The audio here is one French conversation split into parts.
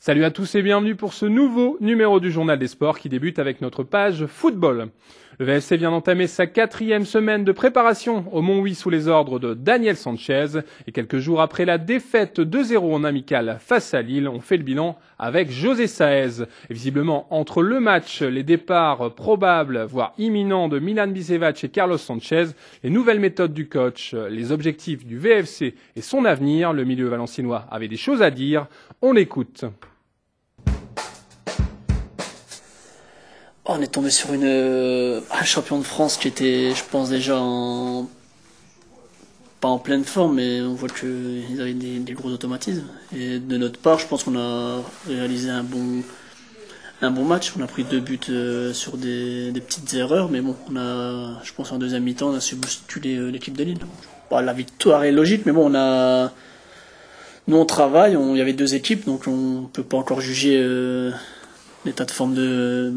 Salut à tous et bienvenue pour ce nouveau numéro du Journal des Sports qui débute avec notre page football. Le VFC vient d'entamer sa 4e semaine de préparation au Montlouis sous les ordres de Daniel Sanchez. Et quelques jours après la défaite 2-0 en amical face à Lille, on fait le bilan avec José Saez. Et visiblement, entre le match, les départs probables, voire imminents de Milan Bisevac et Carlos Sanchez, les nouvelles méthodes du coach, les objectifs du VFC et son avenir, le milieu valenciennois avait des choses à dire. On l'écoute. On est tombé sur un champion de France qui était, je pense, déjà pas en pleine forme, mais on voit qu'ils avaient des gros automatismes. Et de notre part, je pense qu'on a réalisé un bon match. On a pris 2 buts sur des petites erreurs, mais bon, je pense en deuxième mi-temps, on a su bousculer l'équipe de Lille. Bon, la victoire est logique, mais bon, nous on travaille, il y avait 2 équipes, donc on peut pas encore juger l'état de forme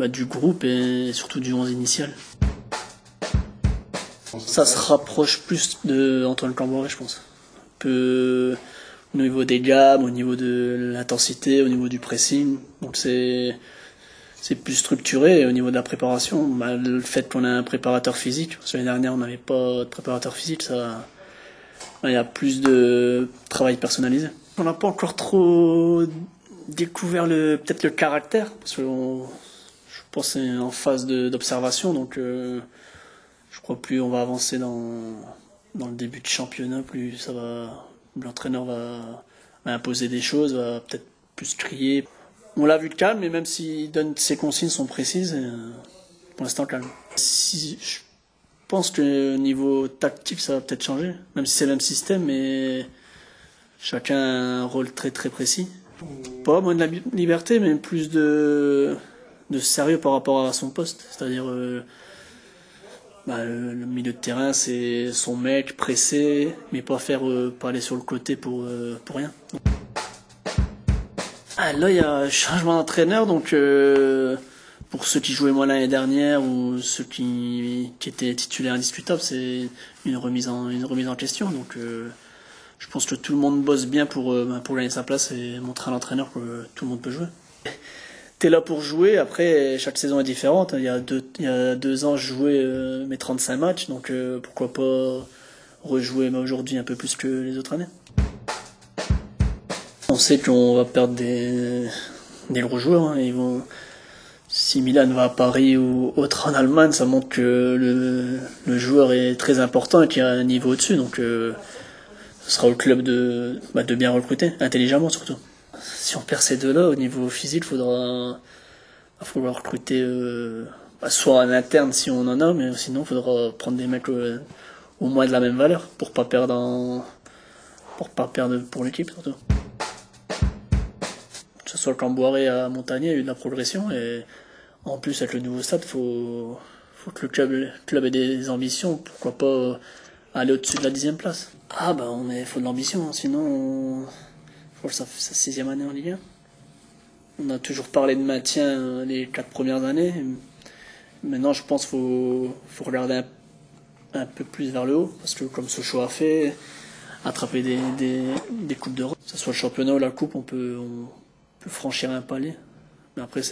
du groupe et surtout du 11 initial. Ça se rapproche plus de Antoine Camboré, je pense. Un peu au niveau des gammes, au niveau de l'intensité, au niveau du pressing. Donc c'est plus structuré. Et au niveau de la préparation, le fait qu'on a un préparateur physique, parce que l'année dernière on n'avait pas de préparateur physique, il y a plus de travail personnalisé. On n'a pas encore trop découvert peut-être le caractère, parce que je pense que c'est en phase d'observation, donc je crois plus on va avancer dans le début de championnat, plus l'entraîneur va imposer des choses, va peut-être plus crier. On l'a vu calme, mais même s'il donne ses consignes sont précises, pour l'instant calme. Je pense que niveau tactique ça va peut-être changer, même si c'est le même système, mais chacun a un rôle très très précis. Pas moins de la liberté, mais plus de sérieux par rapport à son poste. C'est-à-dire, le milieu de terrain, c'est son mec pressé, mais pas aller sur le côté pour rien. Là, il y a un changement d'entraîneur, donc pour ceux qui jouaient moins l'année dernière ou ceux qui étaient titulaires indiscutables, c'est une remise en question. Donc je pense que tout le monde bosse bien pour gagner sa place et montrer à l'entraîneur que tout le monde peut jouer. T'es là pour jouer, après chaque saison est différente. Il y a 2 ans je jouais mes 35 matchs, donc pourquoi pas rejouer aujourd'hui un peu plus que les autres années. On sait qu'on va perdre des gros joueurs, hein. Si Milan va à Paris ou autre en Allemagne, ça montre que le joueur est très important et qu'il y a un niveau au-dessus, donc ce sera au club de bien recruter, intelligemment surtout. Si on perd ces 2-là, au niveau physique, il faudra recruter soit en interne si on en a, mais sinon il faudra prendre des mecs au moins de la même valeur pour pas perdre pour l'équipe surtout. Que ce soit le Camboiré à Montagny, il y a eu de la progression, et en plus avec le nouveau stade, faut que le club ait des ambitions, pourquoi pas aller au-dessus de la 10e place. Faut de l'ambition, sinon ça fait sa 6e année en Ligue 1. On a toujours parlé de maintien les 4 premières années. Maintenant, je pense qu'il faut regarder un peu plus vers le haut, parce que comme Sochaux a fait, attraper des coupes d'Europe, que ce soit le championnat ou la coupe, on peut franchir un palier. Mais après,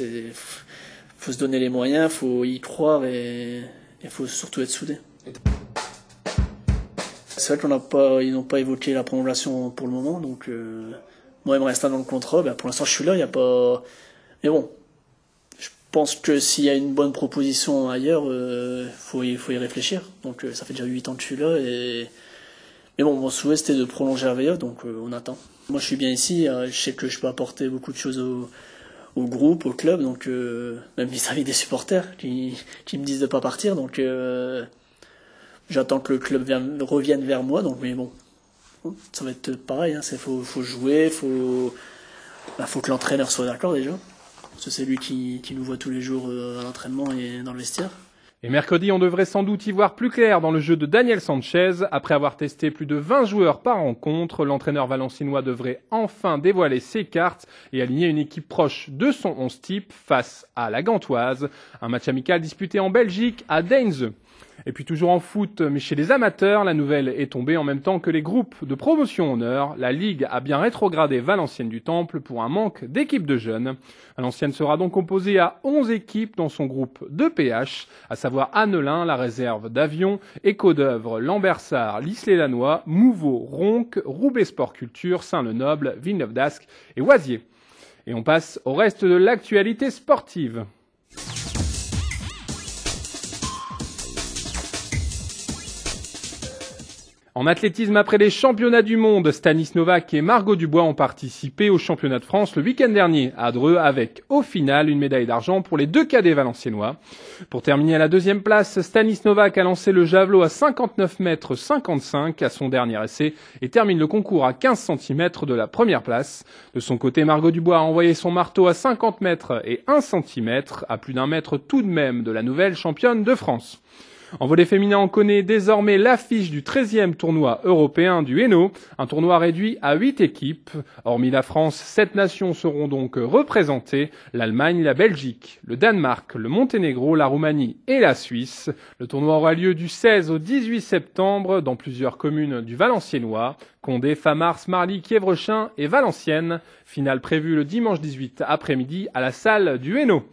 faut se donner les moyens, faut y croire et faut surtout être soudé. C'est vrai qu'ils n'ont pas évoqué la prolongation pour le moment, donc moi il me reste un an de contrat, pour l'instant je suis là, il n'y a pas... Mais bon, je pense que s'il y a une bonne proposition ailleurs, faut y réfléchir. Donc ça fait déjà 8 ans que je suis là, mais bon, mon souhait c'était de prolonger à Veilla, donc on attend. Moi je suis bien ici, je sais que je peux apporter beaucoup de choses au groupe, au club, donc même vis-à-vis des supporters qui me disent de pas partir, donc j'attends que le club revienne vers moi, donc mais bon, ça va être pareil, hein, faut jouer, faut que l'entraîneur soit d'accord déjà, parce que c'est lui qui nous voit tous les jours à l'entraînement et dans le vestiaire. Et mercredi, on devrait sans doute y voir plus clair dans le jeu de Daniel Sanchez. Après avoir testé plus de 20 joueurs par rencontre, l'entraîneur valenciennois devrait enfin dévoiler ses cartes et aligner une équipe proche de son 11 type face à la Gantoise. Un match amical disputé en Belgique à Deinze. Et puis toujours en foot, mais chez les amateurs, la nouvelle est tombée en même temps que les groupes de promotion honneur. La Ligue a bien rétrogradé Valenciennes du Temple pour un manque d'équipes de jeunes. Valenciennes sera donc composée à 11 équipes dans son groupe de PH, à savoir Annelin, la réserve d'Avion, Éco-d'Œuvre, Lambersart, l'Isle-et-Lannoy, Mouveau, Ronques, Roubaix Sport Culture, Saint-Lenoble, Villeneuve d'Ascq et Oisier. Et on passe au reste de l'actualité sportive. En athlétisme, après les championnats du monde, Stanis Novak et Margot Dubois ont participé au championnat de France le week-end dernier à Dreux avec, au final, une médaille d'argent pour les 2 cadets valenciennois. Pour terminer à la 2e place, Stanis Novak a lancé le javelot à 59 mètres 55 à son dernier essai et termine le concours à 15 cm de la première place. De son côté, Margot Dubois a envoyé son marteau à 50 mètres et 1 cm, à plus d'un mètre tout de même de la nouvelle championne de France. En volley féminin, on connaît désormais l'affiche du 13e tournoi européen du Hainaut, un tournoi réduit à 8 équipes. Hormis la France, 7 nations seront donc représentées, l'Allemagne, la Belgique, le Danemark, le Monténégro, la Roumanie et la Suisse. Le tournoi aura lieu du 16 au 18 septembre dans plusieurs communes du Valenciennois, Condé, Famars, Marly, Quiévrechin et Valenciennes. Finale prévue le dimanche 18 après-midi à la salle du Hainaut.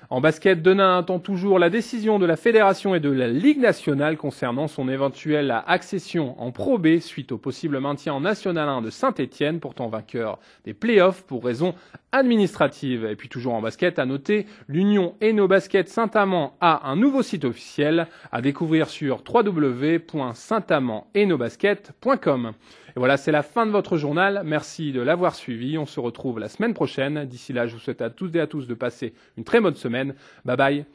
En basket, Denain attend toujours la décision de la Fédération et de la Ligue nationale concernant son éventuelle accession en Pro B suite au possible maintien en National 1 de Saint-Étienne, pourtant vainqueur des playoffs pour raisons administratives. Et puis toujours en basket, à noter, l'Union Hainaut Basket Saint-Amand a un nouveau site officiel à découvrir sur www.saintamandhainautbasket.com. Et voilà, c'est la fin de votre journal. Merci de l'avoir suivi. On se retrouve la semaine prochaine. D'ici là, je vous souhaite à tous et à tous de passer une très bonne semaine. Bye bye.